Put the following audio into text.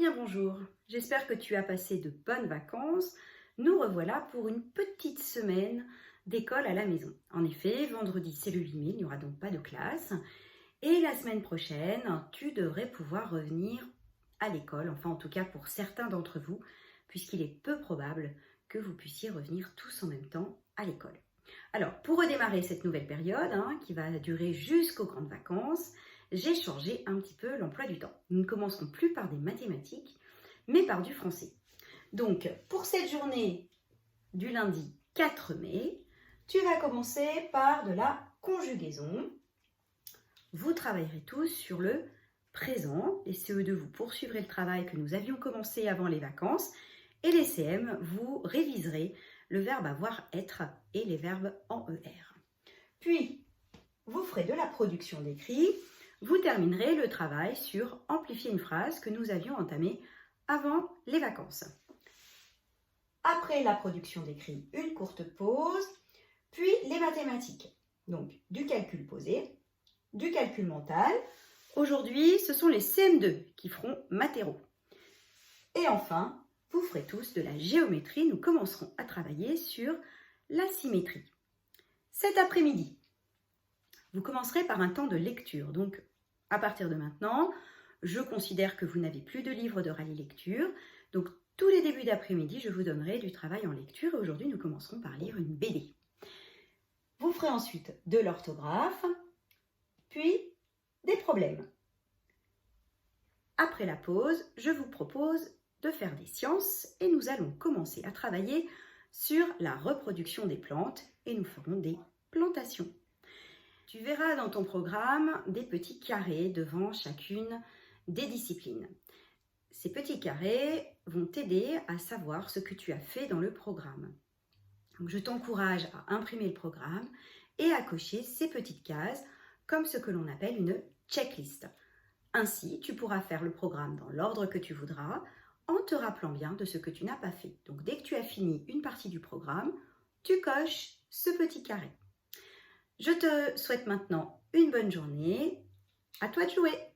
bien bonjour, j'espère que tu as passé de bonnes vacances. Nous revoilà pour une petite semaine d'école à la maison. En effet, vendredi c'est le 8 mai, il n'y aura donc pas de classe. Et la semaine prochaine, tu devrais pouvoir revenir à l'école, enfin en tout cas pour certains d'entre vous, puisqu'il est peu probable que vous puissiez revenir tous en même temps à l'école. Alors, pour redémarrer cette nouvelle période, qui va durer jusqu'aux grandes vacances, j'ai changé un petit peu l'emploi du temps. Nous ne commencerons plus par des mathématiques, mais par du français. Donc, pour cette journée du lundi 4 mai, tu vas commencer par de la conjugaison. Vous travaillerez tous sur le présent. Les CE2, vous poursuivrez le travail que nous avions commencé avant les vacances. Et les CM, vous réviserez le verbe avoir, être et les verbes en ER. Puis, vous ferez de la production d'écrit. Vous terminerez le travail sur amplifier une phrase que nous avions entamée avant les vacances. Après la production d'écrit, une courte pause, puis les mathématiques. Donc, du calcul posé, du calcul mental. Aujourd'hui, ce sont les CM2 qui feront mathéro. Et enfin, vous ferez tous de la géométrie. Nous commencerons à travailler sur la symétrie. Cet après-midi, vous commencerez par un temps de lecture. Donc, à partir de maintenant, je considère que vous n'avez plus de livre de rallye lecture. Donc, tous les débuts d'après-midi, je vous donnerai du travail en lecture. Et aujourd'hui, nous commencerons par lire une BD. Vous ferez ensuite de l'orthographe, puis des problèmes. Après la pause, je vous propose de faire des sciences et nous allons commencer à travailler sur la reproduction des plantes et nous ferons des plantations. Tu verras dans ton programme des petits carrés devant chacune des disciplines. Ces petits carrés vont t'aider à savoir ce que tu as fait dans le programme. Donc, je t'encourage à imprimer le programme et à cocher ces petites cases comme ce que l'on appelle une checklist. Ainsi, tu pourras faire le programme dans l'ordre que tu voudras en te rappelant bien de ce que tu n'as pas fait. Donc, dès que tu as fini une partie du programme, tu coches ce petit carré. Je te souhaite maintenant une bonne journée. À toi de jouer!